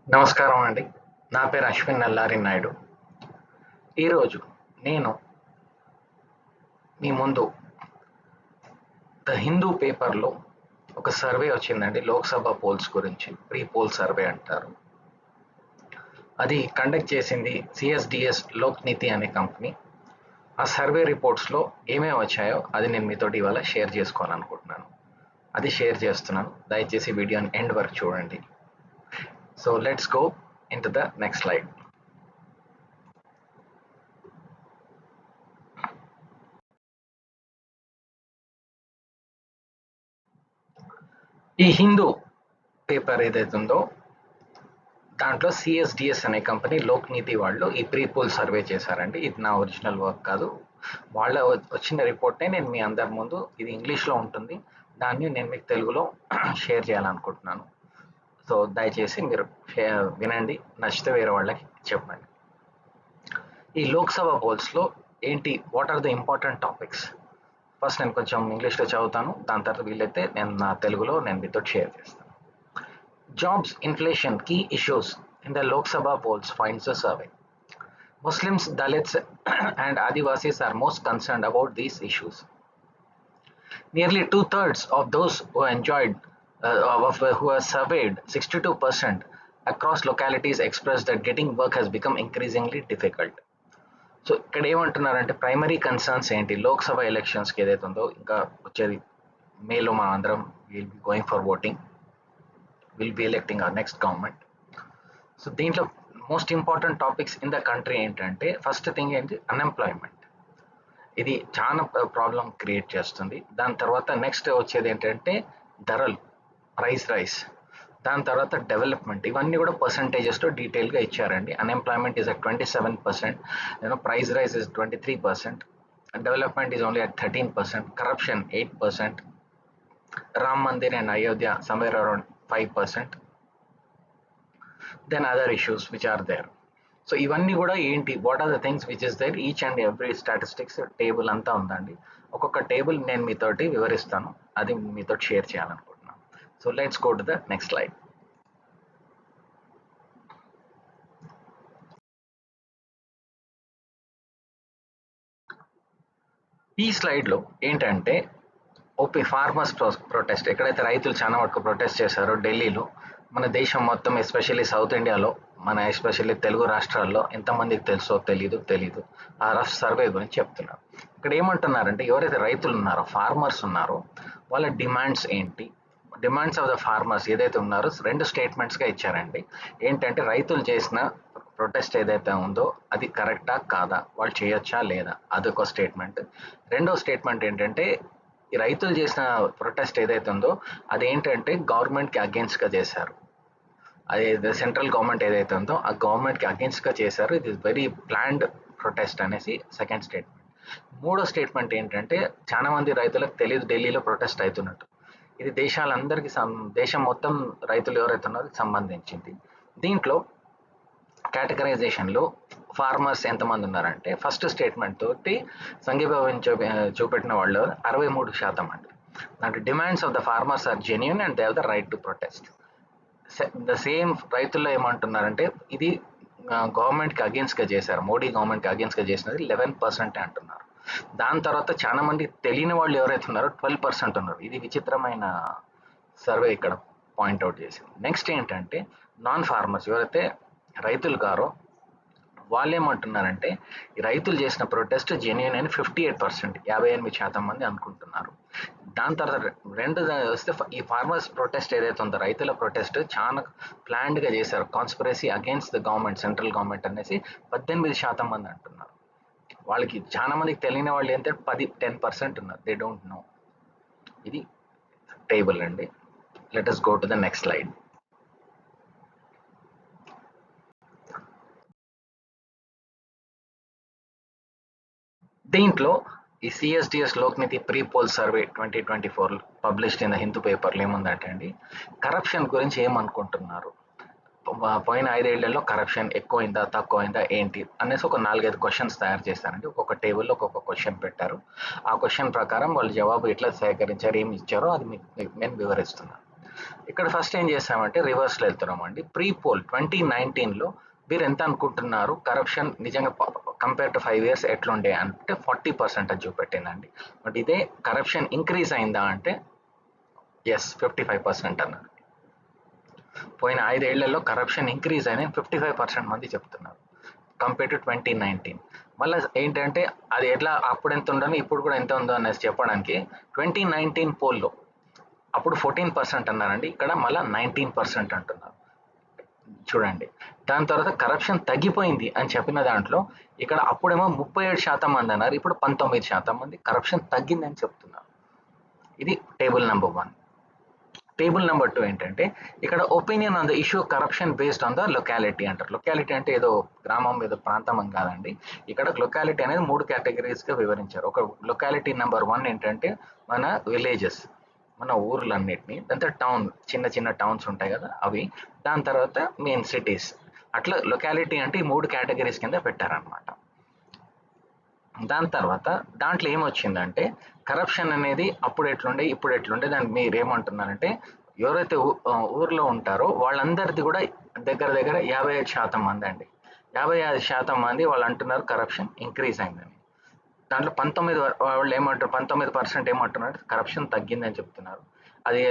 నమస్కారం అండి. నా పేరు అశ్విన్ నల్లారి నాయుడు. ఈరోజు నేను మీ ముందు ద హిందూ పేపర్‌లో ఒక సర్వే వచ్చిందండి. లోక్‌సభ పోల్స్ గురించి. ప్రీ పోల్ సర్వే అంటారు. అది కండక్ట్ చేసింది సిఎస్‌డిఎస్ లోక్‌నీతి అనే కంపెనీ. ఆ సర్వే రిపోర్ట్స్‌లో ఏమేమి వచ్చాయో అది నేను మీతోటి ఇవాళ షేర్ చేసుకోవాలనుకుంటున్నాను. అది షేర్ చేస్తున్నాను. దయచేసి వీడియోని ఎండ్ వరకు చూడండి. So let's go into the next slide. ఈ హిందూ పేపర్ ఏదైతే ఉందో దాంట్లో సిఎస్డిఎస్ అనే కంపెనీ లోక్నీతి వాళ్ళు ఈ ప్రీ పోల్ సర్వే చేశారండి. ఇది నా ఒరిజినల్ వర్క్ కాదు. వాళ్ళ వచ్చిన రిపోర్ట్నే నేను మీ అందరి ముందు, ఇది ఇంగ్లీష్లో ఉంటుంది, దాన్ని నేను మీకు తెలుగులో షేర్ చేయాలనుకుంటున్నాను. సో దయచేసి మీరు వినండి, నచ్చితే వేరే వాళ్ళకి చెప్పండి. ఈ లోక్సభ పోల్స్లో ఏంటి, what are the important topics? First నేను కొంచెం ఇంగ్లీష్లో చదువుతాను, దాని తర్వాత వీలైతే నేను నా తెలుగులో నేను మీతో షేర్ చేస్తాను. Jobs inflation key issues in the Lok Sabha polls finds the survey. Muslims, Dalits and Adivasis are most concerned about these issues. Nearly two-thirds of those who are surveyed, 62% across localities expressed that getting work has become increasingly difficult. So ఇక్కడ ఏమంటున్నారంటే primary concerns ఏంటి, లోక్సభ ఎలక్షన్స్కి ఏదైతే ఉందో ఇంకా వచ్చేది మేలో మా అందరం will be going for voting, will be electing our next government. So దీంట్లో most important topics in the country ఏంటంటే ఫస్ట్ థింగ్ ఏంటి, అన్ఎంప్లాయ్మెంట్. ఇది చాలా ప్రాబ్లం క్రియేట్ చేస్తుంది. దాని తర్వాత నెక్స్ట్ వచ్చేది ఏంటంటే ధరలు, ప్రైస్ రైస్. దాని తర్వాత డెవలప్మెంట్. ఇవన్నీ కూడా పర్సంటేజెస్తో డీటెయిల్గా ఇచ్చారండి. Unemployment is at 27%, price rise is 23%, development is only at 13%, corruption 8%, Ram Mandir and Ayodhya somewhere around 5%, then other issues which are there. So ఇవన్నీ కూడా ఏంటి, what are the things which is there, each and every statistics table అంతా ఉందండి. ఒక్కొక్క table నేను మీతోటి వివరిస్తాను, అది మీతో షేర్ చేయాలనుకుంటున్నాను. So let's go to the next slide. ఈ స్లైడ్లో ఏంటంటే ఓపీ ఫార్మర్స్ ప్రొటెస్ట్, ఎక్కడైతే రైతులు చాలా మటుకు ప్రొటెస్ట్ చేశారో ఢిల్లీలో, మన దేశం మొత్తం ఎస్పెషల్లీ సౌత్ ఇండియాలో, మన ఎస్పెషల్లీ తెలుగు రాష్ట్రాల్లో ఎంతమందికి తెలుసో తెలీదు. ఆ రఫ్ సర్వే గురించి చెప్తున్నారు. ఇక్కడ ఏమంటున్నారంటే ఎవరైతే రైతులు ఉన్నారో, ఫార్మర్స్ ఉన్నారో, వాళ్ళ డిమాండ్స్ ఏంటి, డిమాండ్స్ ఆఫ్ ద ఫార్మర్స్ ఏదైతే ఉన్నారో రెండు స్టేట్మెంట్స్గా ఇచ్చారండి. ఏంటంటే రైతులు చేసిన ప్రొటెస్ట్ ఏదైతే ఉందో అది కరెక్టా కాదా, వాళ్ళు చేయొచ్చా లేదా, అదొక స్టేట్మెంట్. రెండో స్టేట్మెంట్ ఏంటంటే ఈ రైతులు చేసిన ప్రొటెస్ట్ ఏదైతే ఉందో అదేంటంటే గవర్నమెంట్కి అగేన్స్ట్గా చేశారు, అది సెంట్రల్ గవర్నమెంట్ ఏదైతే ఉందో ఆ గవర్నమెంట్కి అగేన్స్ట్గా చేశారు, ఇది వెరీ ప్లాన్డ్ ప్రొటెస్ట్ అనేసి సెకండ్ స్టేట్మెంట్. మూడో స్టేట్మెంట్ ఏంటంటే చాలా మంది రైతులకు తెలియదు ఢిల్లీలో ప్రొటెస్ట్ అవుతున్నట్టు, ఇది దేశాలందరికీ దేశం మొత్తం రైతులు ఎవరైతే ఉన్నారో సంబంధించింది. దీంట్లో కేటగరైజేషన్లో ఫార్మర్స్ ఎంతమంది ఉన్నారంటే ఫస్ట్ స్టేట్మెంట్ తోటి సంఘీభావం చూపెట్టిన వాళ్ళు 63% అండి. దాంట్లో demands of the farmers are genuine and they have the right to protest. The same రైతుల్లో ఏమంటున్నారంటే ఇది గవర్నమెంట్కి అగేన్స్ట్గా చేశారు, మోడీ గవర్నమెంట్కి అగేన్స్ట్గా చేసినది 11% అంటున్నారు. దాని తర్వాత చాలా మంది తెలియని వాళ్ళు ఎవరైతే ఉన్నారో 12% ఉన్నారు. ఇది విచిత్రమైన సర్వే ఇక్కడ పాయింట్అవుట్ చేసింది. నెక్స్ట్ ఏంటంటే నాన్ ఫార్మర్స్ ఎవరైతే రైతులు గారో వాళ్ళు ఏమంటున్నారంటే ఈ రైతులు చేసిన ప్రొటెస్ట్ జెన్యూన్ అని 58%, 58% మంది అనుకుంటున్నారు. దాని తర్వాత రెండు వస్తే ఈ ఫార్మర్స్ ప్రొటెస్ట్ ఏదైతే ఉందో రైతుల ప్రొటెస్ట్ చాలా ప్లాన్డ్గా చేశారు, conspiracy against the government, central government అనేసి 18% మంది అంటున్నారు. వాళ్ళకి చాలా మందికి తెలియని వాళ్ళు ఏంటంటే 10% ఉన్నారు, దే డోంట్ నో. ఇది టేబుల్ అండి. Let us go to the next slide. దీంట్లో ఈ CSDS Lokniti pre poll survey 2024 published in the Hindu పేపర్లో ఏముందంటే అండి, కరప్షన్ గురించి ఏమనుకుంటున్నారు, పోయిన 5 ఏళ్లలో కరప్షన్ ఎక్కువైందా తక్కువైందా ఏంటి అనేసి ఒక 4-5 క్వశ్చన్స్ తయారు చేశారండి. ఒక్కొక్క టేబుల్లో ఒక్కొక్క క్వశ్చన్ పెట్టారు. ఆ క్వశ్చన్ ప్రకారం వాళ్ళు జవాబు ఎట్లా సేకరించారు, ఏమి ఇచ్చారో అది మీకు నేను వివరిస్తున్నాను. ఇక్కడ ఫస్ట్ ఏం చేస్తామంటే రివర్స్లో వెళ్తున్నామండి. ప్రీ పోల్ 2019లో మీరు ఎంత అనుకుంటున్నారు కరప్షన్ నిజంగా కంపేర్ టు 5 years ఎట్లుండే అంటే 40% అని చూపెట్టిందండి. బట్ ఇదే కరప్షన్ ఇంక్రీజ్ అయిందా అంటే ఎస్ 55% అన్నారు. పోయిన 5 ఏళ్లలో కరప్షన్ ఇంక్రీజ్ అయిన 55% మంది చెప్తున్నారు కంపేర్ టు 2019. మళ్ళీ ఏంటంటే అది ఎట్లా అప్పుడు ఎంత ఉండని ఇప్పుడు కూడా ఎంత ఉందో అనేసి చెప్పడానికి 2019 పోల్లో అప్పుడు 14% అన్నారండి, ఇక్కడ మళ్ళీ 19% అంటున్నారు. చూడండి, దాని తర్వాత కరప్షన్ తగ్గిపోయింది అని చెప్పిన దాంట్లో ఇక్కడ అప్పుడేమో 37% మంది అన్నారు, ఇప్పుడు 19% మంది కరప్షన్ తగ్గిందని చెప్తున్నారు. ఇది టేబుల్ నెంబర్ 1. టేబుల్ నెంబర్ 2 ఏంటంటే ఇక్కడ opinion on the issue corruption based on the locality అంటారు. లొకాలిటీ అంటే ఏదో గ్రామం ఏదో ప్రాంతం అని కాదండి. ఇక్కడ లొకాలిటీ అనేది 3 కేటగిరీస్గా వివరించారు. ఒక లొకాలిటీ నెంబర్ 1 ఏంటంటే మన విలేజెస్, మన ఊర్లన్నిటినీ, దాంతో టౌన్ చిన్న చిన్న టౌన్స్ ఉంటాయి కదా అవి, దాని తర్వాత మెయిన్ సిటీస్, అట్లా లొకాలిటీ అంటే ఈ 3 కేటగిరీస్ కింద పెట్టారనమాట. దాని తర్వాత దాంట్లో ఏమొచ్చిందంటే కరప్షన్ అనేది అప్పుడు ఎట్లుండే ఇప్పుడు ఎట్లుండే, దానికి మీరు ఏమంటున్నారంటే ఎవరైతే ఊర్లో ఉంటారో వాళ్ళందరిది కూడా దగ్గర దగ్గర 55% మంది అండి. 55% మంది వాళ్ళు అంటున్నారు కరప్షన్ ఇంక్రీజ్ అయిందని. దాంట్లో 19 వాళ్ళు ఏమంటారు, 19% ఏమంటున్నారు కరప్షన్ తగ్గిందని చెప్తున్నారు. అది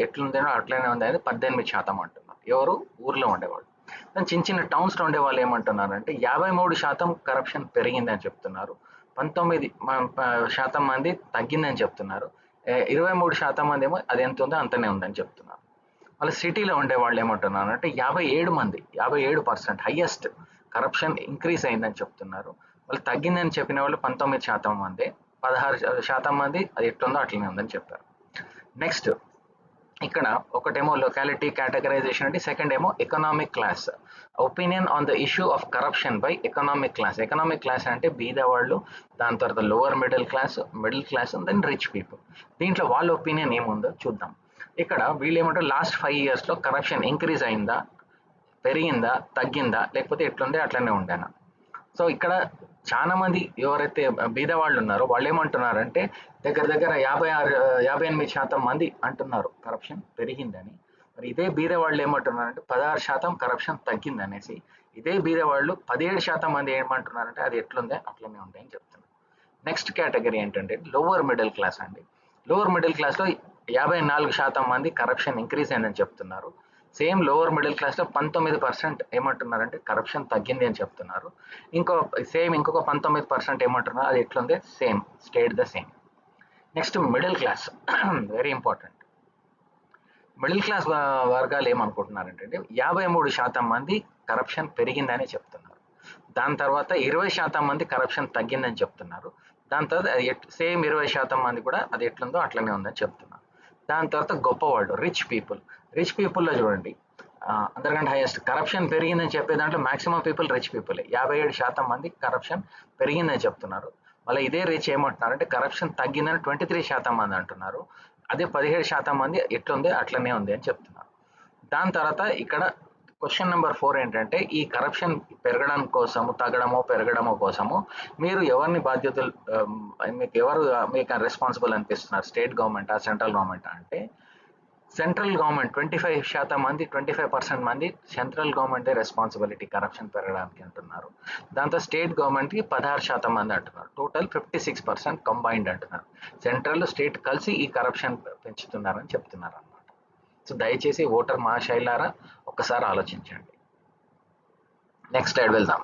ఎట్లుందేనో అట్లనే ఉంది అని 18% అంటున్నారు ఎవరు ఊర్లో ఉండేవాళ్ళు. దాని చిన్న చిన్న టౌన్స్లో ఉండే వాళ్ళు ఏమంటున్నారంటే 53% కరప్షన్ పెరిగిందని చెప్తున్నారు. 19% మంది తగ్గిందని చెప్తున్నారు. 23% మంది ఏమో అది ఎంత ఉందో అంతనే ఉందని చెప్తున్నారు. మళ్ళీ సిటీలో ఉండే వాళ్ళు ఏమంటున్నారు అంటే 57% హైయెస్ట్ కరప్షన్ ఇంక్రీజ్ అయిందని చెప్తున్నారు. వాళ్ళు తగ్గిందని చెప్పిన వాళ్ళు 19% మంది, 16% మంది అది ఎట్లుందో అట్లనే ఉందని చెప్పారు. నెక్స్ట్ ఇక్కడ ఒకటేమో లొకాలిటీ కేటగరైజేషన్ అంటే, సెకండ్ ఏమో economic class. Opinion on the issue of corruption by economic class. Economic class అంటే బీద వాళ్ళు, దాని తర్వాత lower middle class then rich people. దీంట్లో వాళ్ళ ఒపీనియన్ ఏముందో చూద్దాం. ఇక్కడ వీళ్ళు ఏమంటారు లాస్ట్ 5 yearsలో కరప్షన్ ఇంక్రీజ్ అయిందా, పెరిగిందా, తగ్గిందా, లేకపోతే ఎట్లుందే అట్లనే ఉండేనా. సో ఇక్కడ చాలా మంది ఎవరైతే బీద వాళ్ళు ఉన్నారో వాళ్ళు ఏమంటున్నారంటే దగ్గర దగ్గర 58% మంది అంటున్నారు కరప్షన్ పెరిగిందని. మరి ఇదే బీద వాళ్ళు ఏమంటున్నారంటే 16% కరప్షన్ తగ్గిందనేసి. ఇదే బీద వాళ్ళు 17% మంది ఏమంటున్నారంటే అది ఎట్లుందే అట్లనే ఉంది అని చెప్తున్నారు. నెక్స్ట్ కేటగిరీ ఏంటంటే లోవర్ మిడిల్ క్లాస్ అండి. లోవర్ మిడిల్ క్లాస్లో 54% మంది కరప్షన్ ఇంక్రీజ్ అయిందని చెప్తున్నారు. సేమ్ లోవర్ మిడిల్ క్లాస్లో 19% ఏమంటున్నారంటే కరప్షన్ తగ్గింది అని చెప్తున్నారు. ఇంకొక 19% ఏమంటున్నారు అది ఎట్లుంది same, state the same. Next middle class, very important. Middle class వర్గాలు ఏమనుకుంటున్నారంటే 53% మంది కరప్షన్ పెరిగిందని చెప్తున్నారు. దాని తర్వాత 20% మంది కరప్షన్ తగ్గిందని చెప్తున్నారు. దాని తర్వాత సేమ్ 20% మంది కూడా అది ఎట్లుందో అట్లనే ఉందని చెప్తున్నారు. దాని తర్వాత గొప్పవాళ్ళు రిచ్ పీపుల్లో చూడండి అందరికంటే హైయెస్ట్ కరప్షన్ పెరిగిందని చెప్పే దాంట్లో మాక్సిమం పీపుల్ రిచ్ పీపులే. 57% మంది కరప్షన్ పెరిగిందని చెప్తున్నారు. మళ్ళీ ఇదే రిచ్ ఏమంటున్నారు అంటే కరప్షన్ తగ్గిందని 23% మంది అంటున్నారు. అదే 17% మంది ఎట్లుంది అట్లనే ఉంది అని చెప్తున్నారు. దాని తర్వాత ఇక్కడ క్వశ్చన్ నెంబర్ 4 ఏంటంటే ఈ కరప్షన్ పెరగడం కోసము, తగ్గడమో పెరగడమో కోసము మీరు ఎవరిని బాధ్యతలు, మీకు రెస్పాన్సిబుల్ అనిపిస్తున్నారు, స్టేట్ గవర్నమెంటా సెంట్రల్ గవర్నమెంటా అంటే సెంట్రల్ గవర్నమెంట్ 25% మంది 25% మంది సెంట్రల్ గవర్నమెంటే రెస్పాన్సిబిలిటీ కరప్షన్ పెరగడానికి అంటున్నారు. దాంతో స్టేట్ గవర్నమెంట్కి 16% మంది అంటున్నారు. టోటల్ 56% కంబైన్డ్ అంటున్నారు. సెంట్రల్ స్టేట్ కలిసి ఈ కరప్షన్ పెంచుతున్నారని చెప్తున్నారు అన్నమాట. సో దయచేసి ఓటర్ మహాశైలారా ఒక్కసారి ఆలోచించండి. నెక్స్ట్ స్లైడ్ వెళ్దాం.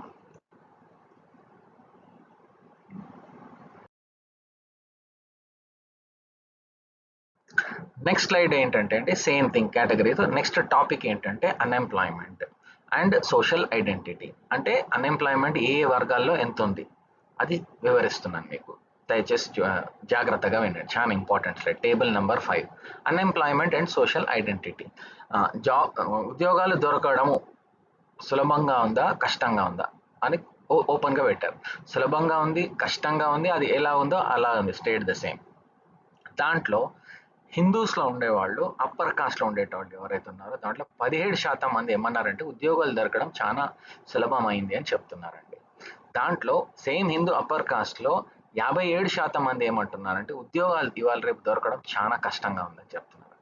నెక్స్ట్ స్లైడ్ ఏంటంటే అంటే సేమ్ థింగ్ కేటగిరీతో నెక్స్ట్ టాపిక్ ఏంటంటే అన్ఎంప్లాయ్మెంట్ అండ్ సోషల్ ఐడెంటిటీ. అంటే అన్ఎంప్లాయ్మెంట్ ఏ వర్గాల్లో ఎంత ఉంది అది వివరిస్తున్నాను మీకు. దయచేసి జాగ్రత్తగా వినండి, చాలా important slide. Table number 5 unemployment and social identity. ఉద్యోగాలు దొరకడము సులభంగా ఉందా కష్టంగా ఉందా అని ఓపెన్గా పెట్టారు. సులభంగా ఉంది, కష్టంగా ఉంది, అది ఎలా ఉందో అలా ఉంది, స్టేట్ ద సేమ్. దాంట్లో హిందూస్లో ఉండేవాళ్ళు, అప్పర్ కాస్ట్లో ఉండేటవాళ్ళు ఎవరైతే ఉన్నారో దాంట్లో 17% మంది ఏమన్నారంటే ఉద్యోగాలు దొరకడం చాలా సులభమైంది అని చెప్తున్నారండి. దాంట్లో సేమ్ హిందూ అప్పర్ కాస్ట్లో 57% మంది ఏమంటున్నారంటే ఉద్యోగాలు ఇవాళ రేపు దొరకడం చాలా కష్టంగా ఉందని చెప్తున్నారు.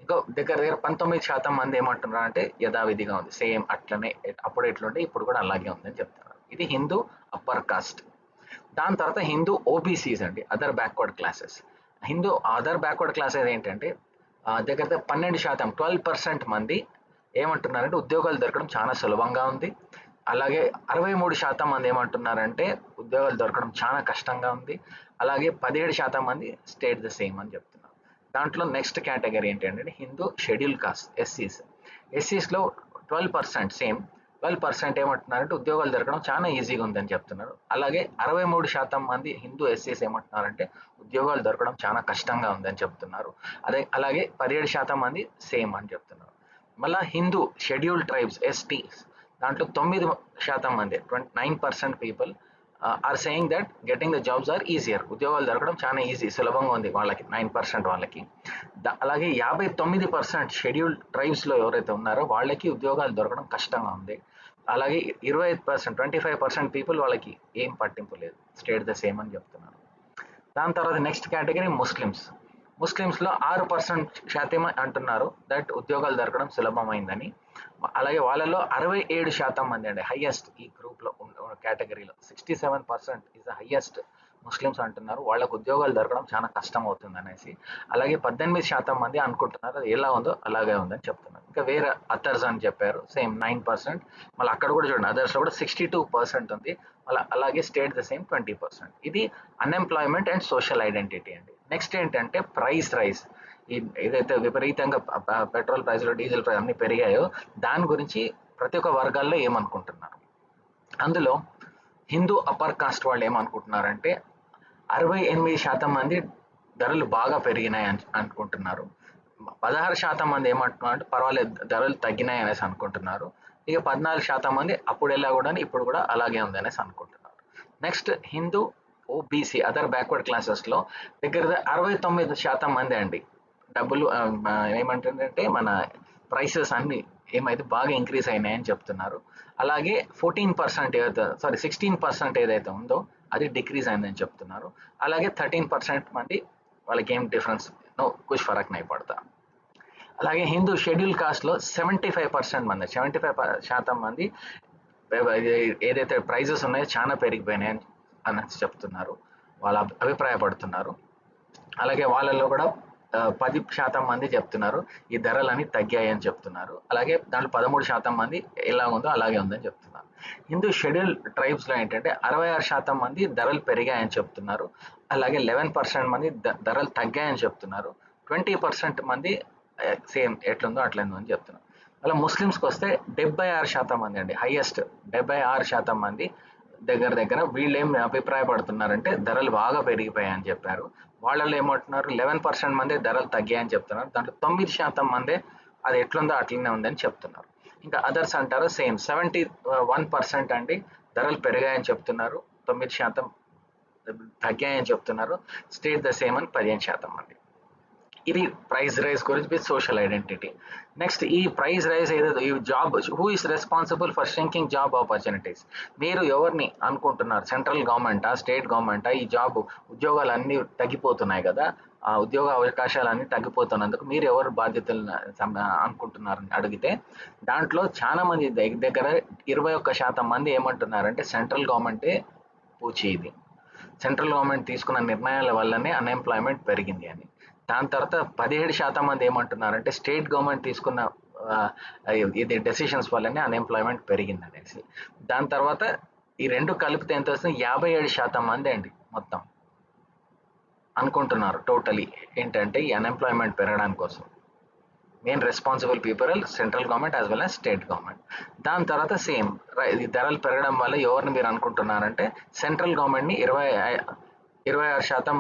ఇంకో దగ్గర దగ్గర 19% మంది ఏమంటున్నారు అంటే యథావిధిగా ఉంది, సేమ్ అట్లనే, అప్పుడు ఎట్లుంటే ఇప్పుడు కూడా అలాగే ఉందని చెప్తున్నారు. ఇది హిందూ అప్పర్ కాస్ట్. దాని తర్వాత హిందూ ఓబీసీస్ అండి, other backward classes. Hindu other backward classes ఏంటంటే దగ్గర దగ్గర 12%, 12% మంది ఏమంటున్నారంటే ఉద్యోగాలు దొరకడం చాలా సులభంగా ఉంది. అలాగే 63% మంది ఏమంటున్నారంటే ఉద్యోగాలు దొరకడం చాలా కష్టంగా ఉంది. అలాగే 17% మంది స్టేట్ ద సేమ్ అని చెప్తున్నారు. దాంట్లో నెక్స్ట్ కేటగిరీ ఏంటంటే హిందూ షెడ్యూల్ కాస్ట్, ఎస్సీస్. ఎస్సీస్లో 12% సేమ్, 12% ఏమంటున్నారంటే ఉద్యోగాలు దొరకడం చాలా ఈజీగా ఉందని చెప్తున్నారు. అలాగే 63% మంది హిందూ ఎస్సీస్ ఏమంటున్నారంటే ఉద్యోగాలు దొరకడం చాలా కష్టంగా ఉందని చెప్తున్నారు. అలాగే 17% మంది సేమ్ అని చెప్తున్నారు. మళ్ళీ హిందూ షెడ్యూల్ ట్రైబ్స్, ఎస్టీస్, దాంట్లో 9% మంది, 9% people are saying that getting the jobs are easier. ఉద్యోగాలు దొరకడం చాలా ఈజీ, సులభంగా ఉంది వాళ్ళకి, 9% వాళ్ళకి. అలాగే 59% షెడ్యూల్ ట్రైబ్స్లో ఎవరైతే ఉన్నారో వాళ్ళకి ఉద్యోగాలు దొరకడం కష్టంగా ఉంది. అలాగే 25%, 25% పీపుల్ వాళ్ళకి ఏం పట్టింపు లేదు, స్టేట్ ద సేమ్ అని చెప్తున్నారు. దాని తర్వాత నెక్స్ట్ కేటగిరీ ముస్లిమ్స్. ముస్లిమ్స్లో 6% అంటున్నారు దట్ ఉద్యోగాలు దొరకడం సులభమైందని. అలాగే వాళ్ళలో 67% మంది అండి హైయెస్ట్ ఈ గ్రూప్లో కేటగిరీలో, 67% ఈజ్ ద హైయెస్ట్ ముస్లిమ్స్ అంటున్నారు వాళ్ళకు ఉద్యోగాలు దొరకడం చాలా కష్టం అవుతుంది అనేసి. అలాగే 18% మంది అనుకుంటున్నారు అది ఎలా ఉందో అలాగే ఉందని చెప్తున్నారు. ఇంకా వేరే అదర్స్ అని చెప్పారు, సేమ్ 9%. మళ్ళీ అక్కడ కూడా చూడండి అదర్స్లో కూడా 62% ఉంది. మళ్ళీ అలాగే స్టేట్ ద సేమ్ 20%. ఇది అన్ఎంప్లాయ్మెంట్ అండ్ సోషల్ ఐడెంటిటీ అండి. నెక్స్ట్ ఏంటంటే ప్రైస్ రైజ్. ఏదైతే విపరీతంగా పెట్రోల్ ప్రైస్లు, డీజిల్ ప్రైస్ అన్ని పెరిగాయో దాని గురించి ప్రతి ఒక్క వర్గాల్లో ఏమనుకుంటున్నారు. అందులో హిందూ అప్పర్ కాస్ట్ వాళ్ళు ఏమనుకుంటున్నారంటే 68% మంది ధరలు బాగా పెరిగినాయి అని అనుకుంటున్నారు. 16% మంది ఏమంటున్నారంటే పర్వాలేదు ధరలు తగ్గినాయి అనేసి అనుకుంటున్నారు. ఇక 14% మంది అప్పుడు ఎలా కూడా ఇప్పుడు కూడా అలాగే ఉంది అనేసి అనుకుంటున్నారు. Next Hindu OBC, other backward క్లాసెస్లో దగ్గర 69% మంది అండి డబ్బులు ఏమంటుందంటే మన ప్రైసెస్ అన్ని ఏమైతే బాగా ఇంక్రీజ్ అయినాయని చెప్తున్నారు. అలాగే 16% ఏదైతే ఉందో అది డిక్రీజ్ అయిందని చెప్తున్నారు. అలాగే 13% మంది వాళ్ళకి ఏం డిఫరెన్స్ నో కుछ ఫరక్ नहीं पड़ता. అలాగే హిందూ షెడ్యూల్ కాస్ట్లో 75% మంది, 75% మంది ఏదైతే ప్రైజెస్ ఉన్నాయో చాలా పెరిగిపోయినాయి అని చెప్తున్నారు, వాళ్ళ అభిప్రాయపడుతున్నారు. అలాగే వాళ్ళలో కూడా 10% మంది చెప్తున్నారు ఈ ధరలని తగ్గాయి అని చెప్తున్నారు. అలాగే దాంట్లో 13% మంది ఎలా ఉందో అలాగే ఉందని చెప్తున్నారు. హిందూ షెడ్యూల్ ట్రైబ్స్లో ఏంటంటే 66% మంది ధరలు పెరిగాయని చెప్తున్నారు. అలాగే 11% మంది ధరలు తగ్గాయని చెప్తున్నారు. 20% మంది సేమ్ ఎట్లుందో అట్లుందో అని చెప్తున్నారు. అలా ముస్లిమ్స్కి వస్తే 76% మంది అండి హైయెస్ట్, 76% మంది దగ్గర దగ్గర వీళ్ళు ఏం అభిప్రాయపడుతున్నారంటే ధరలు బాగా పెరిగిపోయాయని చెప్పారు. వాళ్ళలో ఏమంటున్నారు 11% మంది ధరలు తగ్గాయని చెప్తున్నారు. దాంట్లో 9% మందే అది ఎట్లుందో అట్లనే ఉందని చెప్తున్నారు. ఇంకా అదర్స్ అంటారు సేమ్ 71% అండి ధరలు పెరిగాయని చెప్తున్నారు, 9% తగ్గాయని చెప్తున్నారు, స్టేట్ ద సేమ్ అని 15% మంది. ఇది ప్రైస్ రైజ్ గురించి విత్ సోషల్ ఐడెంటిటీ. నెక్స్ట్ ఈ ప్రైస్ రైజ్ ఏదైతే ఈ job, who is responsible for షింకింగ్ job opportunities. మీరు ఎవరిని అనుకుంటున్నారు, సెంట్రల్ గవర్నమెంటా, స్టేట్ గవర్నమెంటా? ఈ జాబ్ ఉద్యోగాలు అన్నీ తగ్గిపోతున్నాయి కదా, ఆ ఉద్యోగ అవకాశాలు అన్నీ తగ్గిపోతున్నందుకు మీరు ఎవరు బాధ్యతలు అనుకుంటున్నారని అడిగితే దాంట్లో చాలా మంది దగ్గర 21% మంది ఏమంటున్నారంటే సెంట్రల్ గవర్నమెంటే పూచి ఇది, సెంట్రల్ గవర్నమెంట్ తీసుకున్న నిర్ణయాల వల్లనే అన్ఎంప్లాయ్మెంట్ పెరిగింది అని. దాని తర్వాత 17% మంది ఏమంటున్నారంటే స్టేట్ గవర్నమెంట్ తీసుకున్న ఇది డెసిషన్స్ వల్లనే అన్ఎంప్లాయ్మెంట్ పెరిగింది అనేసి. దాని తర్వాత ఈ రెండు కలిపితే ఎంత వస్తుంది, 57% మంది అండి మొత్తం అనుకుంటున్నారు టోటలీ ఏంటంటే ఈ అన్ఎంప్లాయ్మెంట్ పెరగడానికి కోసం main responsible people central government as well as state government. దాని తర్వాత సేమ్ ఇది ధరలు పెరగడం వల్ల ఎవరిని మీరు అనుకుంటున్నారంటే సెంట్రల్ గవర్నమెంట్ని 26%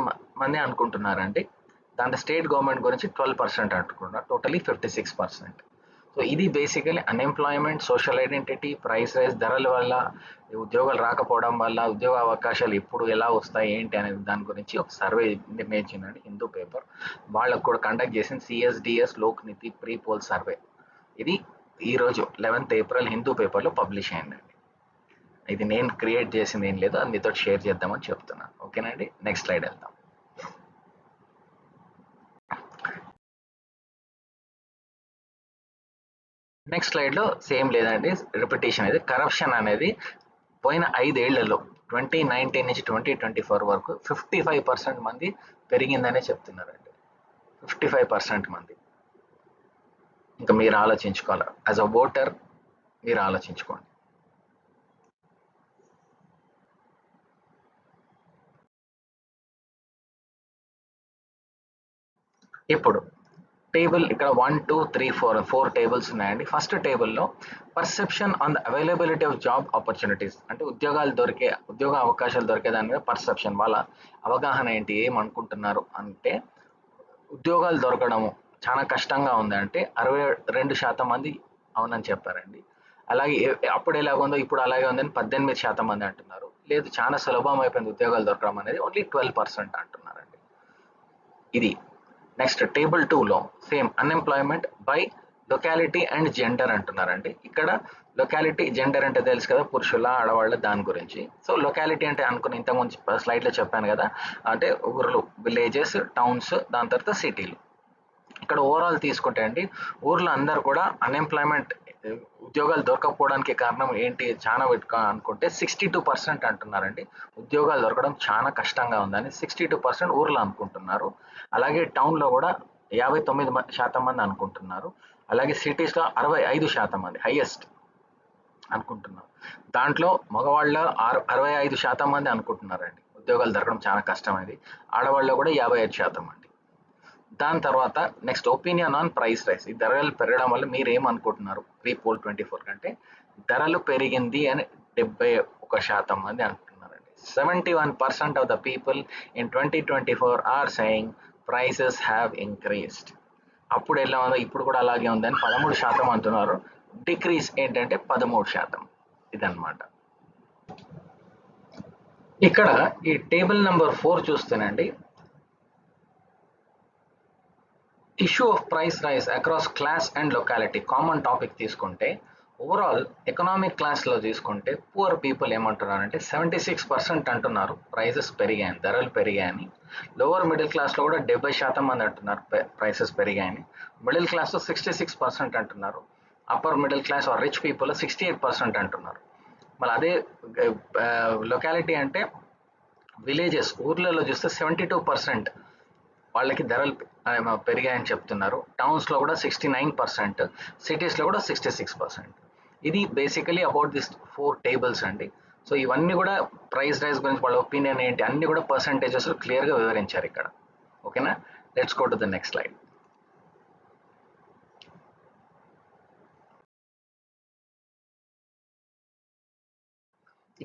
మంది అనుకుంటున్నారండి. దాంట్లో స్టేట్ గవర్నమెంట్ గురించి 12% అనుకుంటున్నారు, టోటలీ 56%. సో ఇది basically unemployment, social identity, price rise, ధరల వల్ల, ఉద్యోగాలు రాకపోవడం వల్ల ఉద్యోగ అవకాశాలు ఎప్పుడు ఎలా వస్తాయి ఏంటి అనేది దాని గురించి ఒక సర్వే నిర్ణయించిందండి హిందూ పేపర్. వాళ్ళకు కూడా కండక్ట్ చేసిన CSDS లోక్ నీతి ప్రీ పోల్ సర్వే. ఇది ఈరోజు 11th ఏప్రిల్ హిందూ పేపర్లో పబ్లిష్ అయిందండి. ఇది నేను క్రియేట్ చేసింది ఏం లేదు, అది మీతో షేర్ చేద్దామని చెప్తున్నాను. ఓకేనండి, నెక్స్ట్ స్లైడ్ వెళ్దాం. నెక్స్ట్ స్లైడ్లో సేమ్ లేదండి, రిపిటేషన్. ఇది కరప్షన్ అనేది పోయిన 5 ఏళ్లలో 2019 నుంచి 2024 వరకు 55% మంది పెరిగిందనే చెప్తున్నారండి. 55% మంది. ఇంకా మీరు ఆలోచించుకోవాలి, యాజ్ అ ఓటర్ మీరు ఆలోచించుకోండి. ఇప్పుడు టేబుల్ ఇక్కడ 1 2 3 4 టేబుల్స్ ఉన్నాయండి. ఫస్ట్ టేబుల్లో perception on the availability of job opportunities, అంటే ఉద్యోగ అవకాశాలు దొరికే దాని మీద పర్సెప్షన్, వాళ్ళ అవగాహన ఏంటి, ఏమనుకుంటున్నారు అంటే ఉద్యోగాలు దొరకడము చాలా కష్టంగా ఉందంటే 62% మంది అవునని చెప్పారండి. అలాగే అప్పుడు ఎలాగుందో ఇప్పుడు అలాగే ఉందని 18% మంది అంటున్నారు. లేదు చాలా సులభం అయిపోయింది ఉద్యోగాలు దొరకడం అనేది, ఓన్లీ 12% అంటున్నారండి. ఇది నెక్స్ట్ టేబుల్ 2లో same unemployment by locality and gender అంటున్నారండి. ఇక్కడ లొకాలిటీ, జెండర్ అంటే తెలుసు కదా, పురుషుల ఆడవాళ్ళ దాని గురించి. సో లొకాలిటీ అంటే అనుకున్న ఇంతకుముందు స్లైడ్లో చెప్పాను కదా, అంటే ఊర్లు, విలేజెస్, టౌన్స్, దాని తర్వాత సిటీలు. ఇక్కడ ఓవరాల్ తీసుకుంటే అండి, ఊర్లో అందరు కూడా అన్ఎంప్లాయ్మెంట్, ఉద్యోగాలు దొరకకపోవడానికి కారణం ఏంటి చాలా అనుకుంటే 62% అంటున్నారండి. ఉద్యోగాలు దొరకడం చాలా కష్టంగా ఉందని 62% ఊర్లో అనుకుంటున్నారు. అలాగే టౌన్లో కూడా 59% మంది అనుకుంటున్నారు. అలాగే సిటీస్లో 65% మంది హైయెస్ట్ అనుకుంటున్నారు. దాంట్లో మగవాళ్ళ 65% మంది అనుకుంటున్నారండి ఉద్యోగాలు దొరకడం చాలా కష్టమైంది. ఆడవాళ్ళలో కూడా 55% మంది. దాని తర్వాత next opinion on price rice. ఈ ధరలు పెరగడం వల్ల మీరు ఏమనుకుంటున్నారు ప్రీ పోల్ 24 కంటే? ధరలు పెరిగింది అని 71% మంది అంటున్నారండి. 71% of the people in 2024 are saying prices have increased. అప్పుడు ఎలా ఉందో ఇప్పుడు కూడా అలాగే ఉందని 13% అంటున్నారు. డిక్రీస్ ఏంటంటే 13%. ఇదన్నమాట. ఇక్కడ ఈ టేబుల్ నెంబర్ 4 చూస్తేనండి, issue of price rise across class and locality common topic తీసుకుంటే, ఓవరాల్ ఎకనామిక్ క్లాస్లో తీసుకుంటే పూర్ పీపుల్ ఏమంటున్నారంటే 76% అంటున్నారు ప్రైసెస్ పెరిగాయని, ధరలు పెరిగాయని. లోవర్ మిడిల్ క్లాస్లో కూడా 70% మంది అంటున్నారు ప్రైసెస్ పెరిగాయని. మిడిల్ క్లాస్లో 66% అంటున్నారు. Upper middle class or rich people 68% అంటున్నారు. మళ్ళీ అదే లొకాలిటీ అంటే విలేజెస్, ఊర్లలో చూస్తే 72% వాళ్ళకి ధరలు పెరిగాయని చెప్తున్నారు. టౌన్స్లో కూడా 69%, సిటీస్లో కూడా 66%. ఇది బేసికలీ అబౌట్ దిస్ 4 టేబుల్స్ అండి. సో ఇవన్నీ కూడా ప్రైస్ రైజ్ గురించి వాళ్ళ ఒపీనియన్ ఏంటి అన్ని కూడా పర్సంటేజెస్ క్లియర్గా వివరించారు ఇక్కడ. ఓకేనా, let's go to the next slide.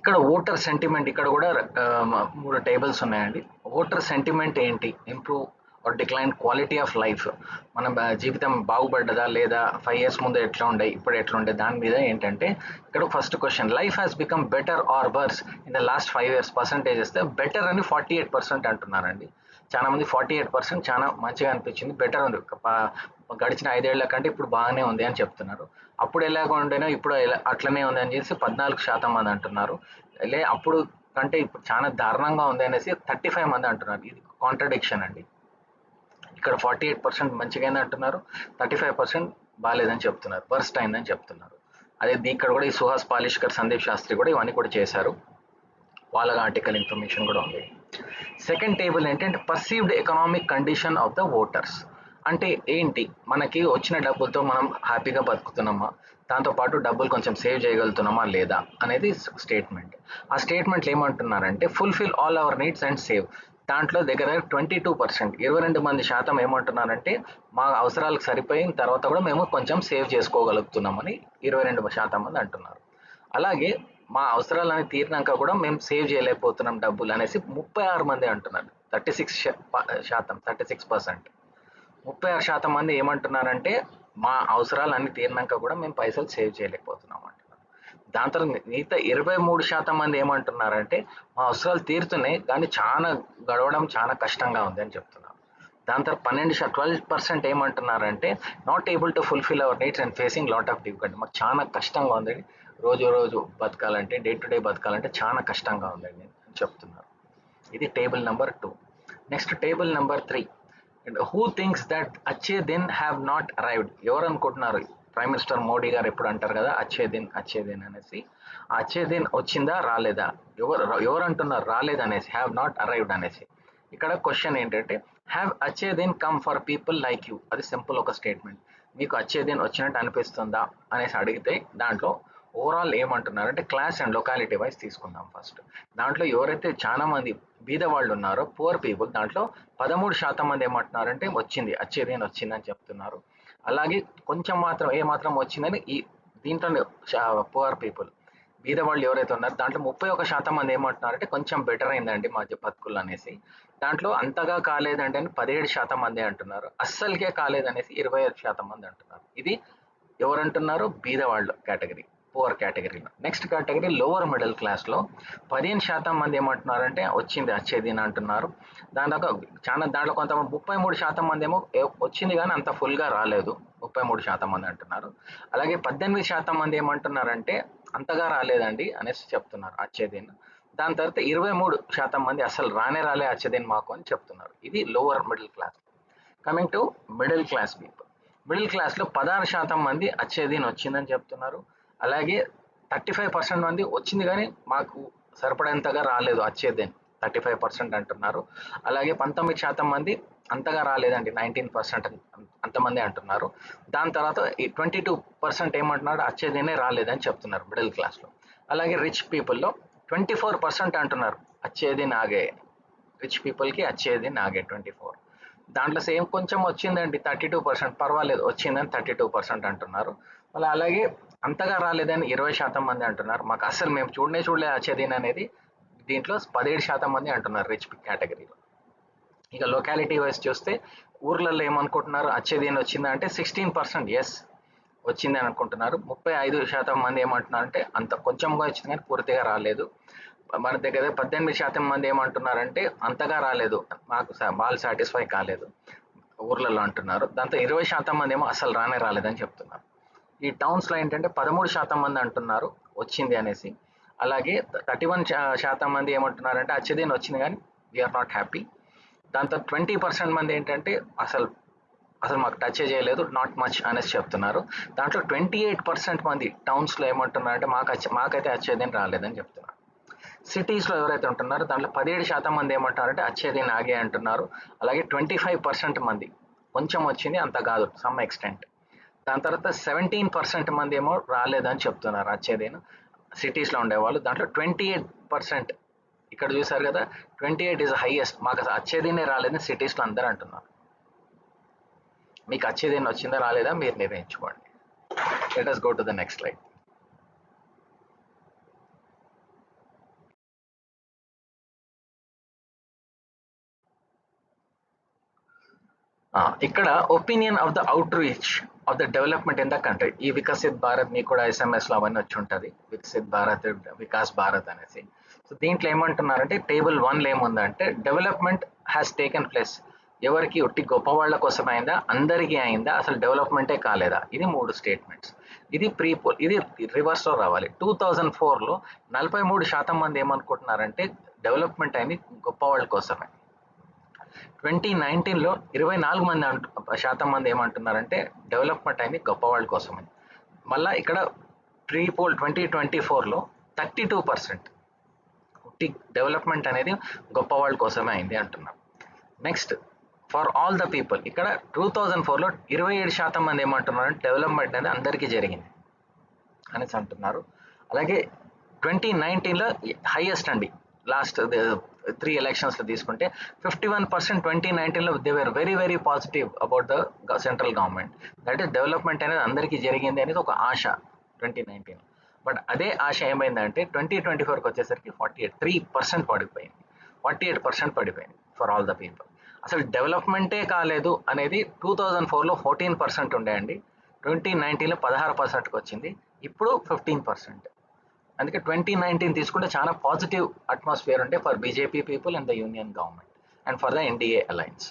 ఇక్కడ ఓటర్ సెంటిమెంట్, ఇక్కడ కూడా 3 టేబుల్స్ ఉన్నాయండి. ఓటర్ సెంటిమెంట్ ఏంటి, improve or decline quality of life, మన జీవితం బాగుపడ్డదా లేదా, 5 years ముందు ఎట్లా ఉండే ఇప్పుడు ఎట్లా ఉండే, దాని మీద ఏంటంటే ఇక్కడ first question, life has become better or worse in the last 5 years percentage ఇస్తే బెటర్ అని 48% అంటున్నారండి. చాలా మంది 48% చాలా మంచిగా అనిపించింది, బెటర్ ఉంది, గడిచిన 5 ఏళ్ల కంటే ఇప్పుడు బాగానే ఉంది అని చెప్తున్నారు. అప్పుడు ఎలాగ ఉండేనో ఇప్పుడు అట్లనే ఉంది అని చేసి 14% మంది అంటున్నారు. అప్పుడు కంటే ఇప్పుడు చాలా దారుణంగా ఉంది అనేసి 35 మంది అంటున్నారు. ఇది కాంట్రడిక్షన్ అండి. ఇక్కడ 48% మంచిగా అంటున్నారు, 35% బాగాలేదని చెప్తున్నారు, వర్స్ట్ అయిందని చెప్తున్నారు. అదే ఇక్కడ కూడా ఈ సుహాస్ పాలిష్కర్, సందీప్ శాస్త్రి కూడా ఇవన్నీ కూడా చేశారు, వాళ్ళ ఆర్టికల్ ఇన్ఫర్మేషన్ కూడా ఉంది. సెకండ్ టేబుల్ ఏంటంటే perceived economic condition of the voters. అంటే ఏంటి, మనకి వచ్చిన డబ్బులతో మనం హ్యాపీగా బతుకుతున్నామా, దాంతోపాటు డబ్బులు కొంచెం సేవ్ చేయగలుగుతున్నామా లేదా అనేది స్టేట్మెంట్. ఆ స్టేట్మెంట్లు ఏమంటున్నారంటే fulfil all our needs and save. దాంట్లో దగ్గర 22%, 22% ఏమంటున్నారంటే మా అవసరాలకు సరిపోయిన తర్వాత కూడా మేము కొంచెం సేవ్ చేసుకోగలుగుతున్నామని 22% మంది అంటున్నారు. అలాగే మా అవసరాలని తీరినాక కూడా మేము సేవ్ చేయలేకపోతున్నాం డబ్బులు అనేసి 36 మంది అంటున్నారు. 36%. 36% మంది ఏమంటున్నారంటే మా అవసరాలు అన్ని తీరినాక కూడా మేము పైసలు సేవ్ చేయలేకపోతున్నాం అంటున్నారు. దాని తర్వాత మిగతా 23% మంది ఏమంటున్నారంటే మా అవసరాలు తీరుతున్నాయి కానీ గడవడం చాలా కష్టంగా ఉంది అని చెప్తున్నారు. దాని తర్వాత 12% ఏమంటున్నారంటే not able to fulfil our needs and facing lot of difficulty. మాకు చాలా కష్టంగా ఉంది, రోజు బతకాలంటే, డే టు డే బతకాలంటే చాలా కష్టంగా ఉందండి అని చెప్తున్నారు. ఇది table number 2. Next table number 3, who thinks that అచ్చే దిన్ హ్యావ్ నాట్ అరైవ్డ్. ఎవరు అనుకుంటున్నారు ప్రైమ్ మినిస్టర్ మోడీ గారు ఎప్పుడు అంటారు కదా అచ్చే దిన్ అనేసి. ఆ అచ్చే దిన్ వచ్చిందా రాలేదా, ఎవరు అంటున్నారు రాలేదనేసి, హ్యావ్ నాట్ అరైవ్డ్ అనేసి. ఇక్కడ క్వశ్చన్ ఏంటంటే have acche din come for people like you, అది సింపుల్ ఒక స్టేట్మెంట్. మీకు అచ్చే దిన్ వచ్చినట్టు అనిపిస్తుందా అనేసి అడిగితే దాంట్లో ఓవరాల్ ఏమంటున్నారు అంటే క్లాస్ అండ్ లొకాలిటీ వైజ్ తీసుకుందాం ఫస్ట్. దాంట్లో ఎవరైతే చాలా మంది బీద వాళ్ళు ఉన్నారో పువర్ పీపుల్, దాంట్లో 13% మంది ఏమంటున్నారంటే వచ్చింది అచ్చే దిన్ వచ్చిందని చెప్తున్నారు. అలాగే కొంచెం మాత్రం ఏమాత్రం వచ్చిందని ఈ దీంట్లో పువర్ పీపుల్ బీద వాళ్ళు ఎవరైతే ఉన్నారో దాంట్లో 31% మంది ఏమంటున్నారంటే కొంచెం బెటర్ అయిందండి మా బతుకులు అనేసి. దాంట్లో అంతగా కాలేదండి అని 17% మంది అంటున్నారు. అస్సలకే కాలేదనేసి 25% మంది అంటున్నారు. ఇది ఎవరంటున్నారు, బీద వాళ్ళు కేటగిరీ, పువర్ కేటగిరీలో. నెక్స్ట్ కేటగిరీ లోవర్ మిడిల్ క్లాస్లో 15% మంది ఏమంటున్నారంటే వచ్చింది వచ్చేది అని అంటున్నారు. దాంట్లో కొంతమంది 33% మంది ఏమో వచ్చింది కానీ అంత ఫుల్గా రాలేదు, 33% మంది అంటున్నారు. అలాగే 18% మంది ఏమంటున్నారంటే అంతగా రాలేదండి అనేసి చెప్తున్నారు అచ్చేదిన్. దాని తర్వాత 23% మంది అసలు రాలే అచ్చేదిన్ మాకు అని చెప్తున్నారు. ఇది lower middle class. Coming to middle class people, middle క్లాస్లో 16% మంది అచ్చేదిన్ వచ్చిందని చెప్తున్నారు. అలాగే 35% మంది వచ్చింది కానీ మాకు సరిపడేంతగా రాలేదు అచ్చేదిన్, 35% అంటున్నారు. అలాగే 19% మంది అంతగా రాలేదండి, 19% అంతమంది అంటున్నారు. దాని తర్వాత 22% ఏమంటున్నారు అచ్చేదినే రాలేదని చెప్తున్నారు మిడిల్ క్లాస్లో. అలాగే రిచ్ పీపుల్లో 24% అంటున్నారు అచ్చేదిన్ ఆగే, రిచ్ పీపుల్కి అచ్చేదిన్ ఆగే 24. దాంట్లో సేమ్ కొంచెం వచ్చిందండి 32%, పర్వాలేదు వచ్చిందని 32% అంటున్నారు. మళ్ళీ అలాగే అంతగా రాలేదని 20% మంది అంటున్నారు. మాకు అసలు మేము చూడలేదు అచ్చేదిన్ అనేది, దీంట్లో 17% మంది అంటున్నారు రిచ్ కేటగిరీలో. ఇక లొకాలిటీ వైజ్ చూస్తే ఊర్లలో ఏమనుకుంటున్నారు అచ్చేదిన్ వచ్చిందా అంటే 16% ఎస్ వచ్చింది అని అనుకుంటున్నారు. 35% మంది ఏమంటున్నారు అంటే అంత కొంచెంగా వచ్చింది కానీ పూర్తిగా రాలేదు. మన దగ్గర 18% మంది ఏమంటున్నారంటే అంతగా రాలేదు, మాకు వాళ్ళు సాటిస్ఫై కాలేదు ఊర్లలో అంటున్నారు. దాంతో 20% మంది ఏమో అసలు రాలేదని చెప్తున్నారు. ఈ టౌన్స్లో ఏంటంటే 13% మంది అంటున్నారు వచ్చింది అనేసి. అలాగే 31% మంది ఏమంటున్నారంటే అచ్చేదిన్ వచ్చింది కానీ వీఆర్ నాట్ హ్యాపీ. దాంతో 20% మంది ఏంటంటే అసలు మాకు టచ్ చేయలేదు, నాట్ మచ్ అనేసి చెప్తున్నారు. దాంట్లో 28% మంది టౌన్స్లో ఏమంటున్నారంటే మాకైతే అచ్చేదిన్ రాలేదని చెప్తున్నారు. సిటీస్లో ఎవరైతే ఉంటున్నారో దాంట్లో 17% మంది ఏమంటారంటే అచ్చేదిన్ ఆగే అంటున్నారు. అలాగే 25% మంది కొంచెం వచ్చింది అంత కాదు, సమ్ ఎక్స్టెంట్. దాని తర్వాత 17% మంది ఏమో రాలేదని చెప్తున్నారు అచ్చేదిన్ సిటీస్లో ఉండేవాళ్ళు. దాంట్లో 28%, ఇక్కడ చూసారు కదా 28 ఇస్ హైయెస్ట్, మాకు అచ్చేదినే రాలేదని సిటీస్లో అందరూ అంటున్నారు. మీకు అచ్చేదిన్ వచ్చిందా రాలేదా మీరు నిర్ణయించుకోండి. Let us go to the next slide. ఇక్కడ opinion of the outreach of the development in the country. ఈ వికసిత్ భారత్ మీకు కూడా SMS లో అవన్నీ వచ్చి ఉంటుంది, వికసిత్ భారత్, వికాస్ భారత్ అనేసి. సో దీంట్లో ఏమంటున్నారంటే టేబుల్ 1లో ఏముందంటే డెవలప్మెంట్ హ్యాస్ టేకెన్ ప్లేస్, ఎవరికి ఒట్టి గొప్ప వాళ్ళ కోసం అయిందా, అందరికీ అయిందా, అసలు డెవలప్మెంటే కాలేదా, ఇది 3 స్టేట్మెంట్స్. ఇది ప్రీపోల్, ఇది రివర్స్లో రావాలి. 2004లో 43% మంది ఏమనుకుంటున్నారంటే డెవలప్మెంట్ అయింది గొప్ప వాళ్ళ కోసమే. 2019లో 24% మంది ఏమంటున్నారంటే డెవలప్మెంట్ అయింది గొప్ప వాళ్ళ కోసమే. మళ్ళీ ఇక్కడ ప్రీపోల్ 2024లో 32% డెవలప్మెంట్ అనేది గొప్ప వాళ్ళ కోసమే అయింది అంటున్నారు. Next for all the people, ఇక్కడ 2004లో 27% మంది ఏమంటున్నారంటే డెవలప్మెంట్ అనేది అందరికీ జరిగింది అనేసి అంటున్నారు. అలాగే 2019లో హైయెస్ట్ అండి, లాస్ట్ 3 ఎలక్షన్స్లో తీసుకుంటే 51% 2019లో they were very positive about the central government, that is development అనేది అందరికీ జరిగింది అనేది ఒక ఆశ 2019. బట్ అదే ఆశ ఏమైందంటే 2024కి వచ్చేసరికి 3% పడిపోయింది, 48% పడిపోయింది ఫర్ ఆల్ ద పీపుల్. అసలు డెవలప్మెంటే కాలేదు అనేది 2004లో 14% ఉండే అండి, 2019లో 16%కి వచ్చింది, ఇప్పుడు 15%. అందుకే 2019 తీసుకుంటే చాలా పాజిటివ్ అట్మాస్ఫియర్ ఉండే for BJP people and the union government and for the NDA alliance.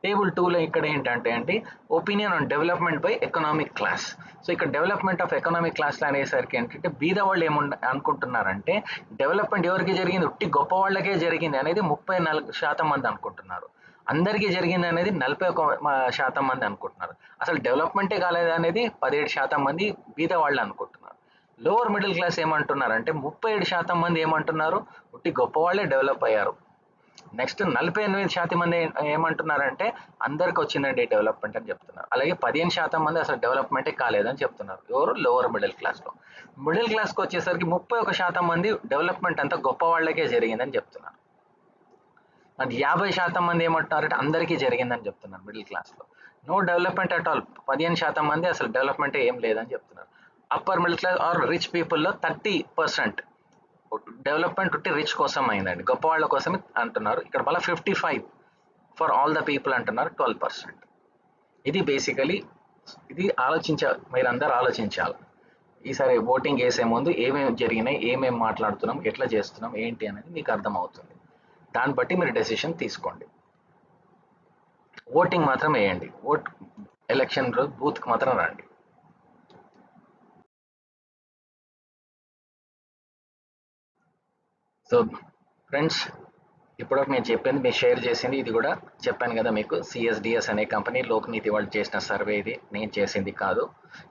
Table 2లో ఇక్కడ ఏంటంటే అండి opinion on development by economic class. So ఇక్కడ డెవలప్మెంట్ ఆఫ్ ఎకనామిక్ క్లాస్లో అనేసరికి ఏంటంటే బీద వాళ్ళు అనుకుంటున్నారంటే డెవలప్మెంట్ ఎవరికి జరిగింది, ఉట్టి గొప్ప వాళ్ళకే జరిగింది అనేది 34% మంది అనుకుంటున్నారు. అందరికీ జరిగింది అనేది 41% మంది అనుకుంటున్నారు. అసలు డెవలప్మెంటే కాలేదు అనేది 17% మంది బీద వాళ్ళు అనుకుంటున్నారు. లోవర్ మిడిల్ క్లాస్ ఏమంటున్నారంటే 37% మంది ఏమంటున్నారు, ఉట్టి గొప్ప వాళ్ళే డెవలప్ అయ్యారు. నెక్స్ట్ 48% మంది ఏమంటున్నారంటే అందరికి వచ్చిందండి డెవలప్మెంట్ అని చెప్తున్నారు. అలాగే 15% మంది అసలు డెవలప్మెంటే కాలేదని చెప్తున్నారు. ఎవరు? లోవర్ మిడిల్ క్లాస్లో. మిడిల్ క్లాస్కి వచ్చేసరికి 31% మంది డెవలప్మెంట్ అంతా గొప్ప వాళ్ళకే జరిగిందని చెప్తున్నారు. మరి 50% మంది ఏమంటున్నారంటే అందరికీ జరిగిందని చెప్తున్నారు మిడిల్ క్లాస్లో. No development at all. 15% మంది అసలు డెవలప్మెంట్ ఏం లేదని చెప్తున్నారు. Upper middle class or rich పీపుల్లో 30% డెవలప్మెంట్ ఉంటే రిచ్ కోసం అయిందండి, గొప్ప వాళ్ళ కోసమే అంటున్నారు. ఇక్కడ మళ్ళీ 55 ఫర్ ఆల్ ద పీపుల్ అంటున్నారు, 12%. ఇది బేసికలీ ఇది మీరందరూ ఆలోచించాలి. ఈసారి ఓటింగ్ వేసే ముందు ఏమేమి జరిగినాయి, ఏమేమి మాట్లాడుతున్నాం, ఎట్లా చేస్తున్నాం, ఏంటి అనేది మీకు అర్థమవుతుంది. దాన్ని బట్టి మీరు డెసిషన్ తీసుకోండి. ఓటింగ్ మాత్రం వేయండి. ఎలక్షన్ రోజు బూత్కి మాత్రం రండి. సో ఫ్రెండ్స్, ఇప్పుడు నేను చెప్పింది మీరు షేర్ చేసింది, ఇది కూడా చెప్పాను కదా మీకు. సిఎస్డిఎస్ అనే కంపెనీ లోక్నీతి వాళ్ళు చేసిన సర్వే, ఇది నేను చేసింది కాదు.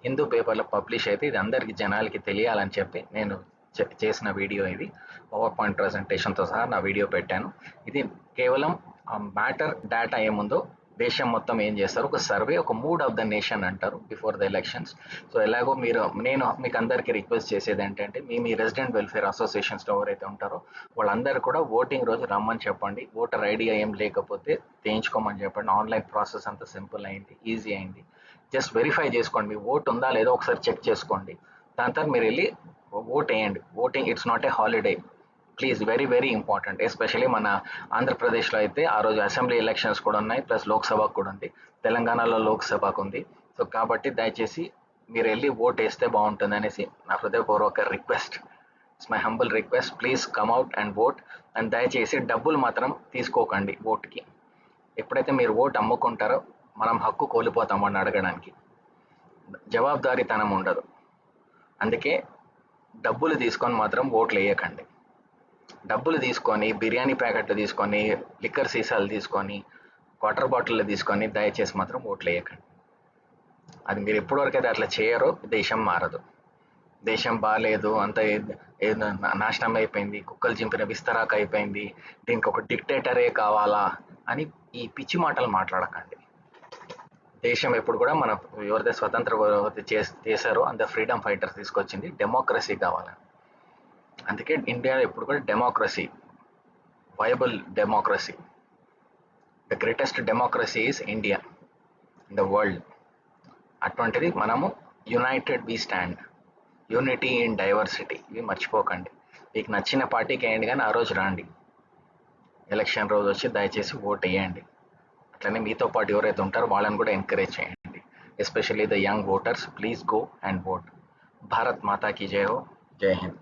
హిందూ పేపర్లో పబ్లిష్ అయితే ఇది అందరికీ జనాలకి తెలియాలని చెప్పి నేను చేసిన వీడియో ఇది. పవర్ పాయింట్ ప్రజెంటేషన్తో సహా నా వీడియో పెట్టాను. ఇది కేవలం మ్యాటర్ డేటా ఏముందో, దేశం మొత్తం ఏం చేస్తారు, ఒక సర్వే, ఒక మూడ్ ఆఫ్ ద నేషన్ అంటారు బిఫోర్ ద ఎలక్షన్స్. సో ఎలాగో నేను మీకు అందరికీ రిక్వెస్ట్ చేసేది ఏంటంటే, మీ రెసిడెంట్ వెల్ఫేర్ అసోసియేషన్స్లో ఎవరైతే ఉంటారో వాళ్ళందరూ కూడా ఓటింగ్ రోజు రమ్మని చెప్పండి. ఓటర్ ఐడియా ఏం లేకపోతే చేయించుకోమని చెప్పండి. ఆన్లైన్ ప్రాసెస్ అంతా సింపుల్ అయింది, ఈజీ అయింది. జస్ట్ వెరిఫై చేసుకోండి, మీ ఓట్ ఉందా లేదో ఒకసారి చెక్ చేసుకోండి. దాని తర్వాత మీరు వెళ్ళి ఓట్ వేయండి. Voting it's not a holiday, please, very very important. Especially మన ఆంధ్రప్రదేశ్లో అయితే ఆ రోజు అసెంబ్లీ ఎలక్షన్స్ కూడా ఉన్నాయి, ప్లస్ లోక్సభకు కూడా ఉంది, తెలంగాణలో లోక్సభకు ఉంది. సో కాబట్టి దయచేసి మీరు వెళ్ళి ఓట్ వేస్తే బాగుంటుంది అనేసి నా హృదయపూర్వక request. It's my humble request, please come out and vote. And దయచేసి డబ్బులు మాత్రం తీసుకోకండి ఓట్కి. ఎప్పుడైతే మీరు ఓట్ అమ్ముకుంటారో మనం హక్కు కోల్పోతామని అడగడానికి జవాబుదారీతనం ఉండదు. అందుకే డబ్బులు తీసుకొని మాత్రం ఓట్లు వేయకండి. డబ్బులు తీసుకొని బిర్యానీ ప్యాకెట్లు తీసుకొని, లిక్కర్ సీసాలు తీసుకొని, వాటర్ బాటిల్ తీసుకొని దయచేసి మాత్రం ఓట్లు వేయకండి. అది మీరు ఎప్పటివరకైతే అట్లా చేయరో దేశం మారదు. దేశం బాగాలేదు, అంత నాశనం అయిపోయింది, కుక్కలు చింపిన విస్తరాక అయిపోయింది, దీనికి ఒక డిక్టేటరే కావాలా అని ఈ పిచ్చి మాటలు మాట్లాడకండి. దేశం ఎప్పుడు కూడా మన ఎవరైతే స్వతంత్ర చేశారో అంత ఫ్రీడమ్ ఫైటర్స్ తీసుకొచ్చింది, డెమోక్రసీ కావాలని. అందుకే ఇండియాలో ఎప్పుడు కూడా democracy, viable democracy, the greatest democracy is India in the world. అటువంటిది మనము united we stand, unity in diversity, ఇవి మర్చిపోకండి. మీకు నచ్చిన పార్టీకి వేయండి, కానీ ఆ రోజు రండి, ఎలక్షన్ రోజు వచ్చి దయచేసి ఓట్ వేయండి. అట్లనే మీతో పాటు ఎవరైతే ఉంటారో వాళ్ళని కూడా ఎంకరేజ్ చేయండి. Especially the young voters, please go and vote. Bharat Mata కీ జై హో, జై హింద్.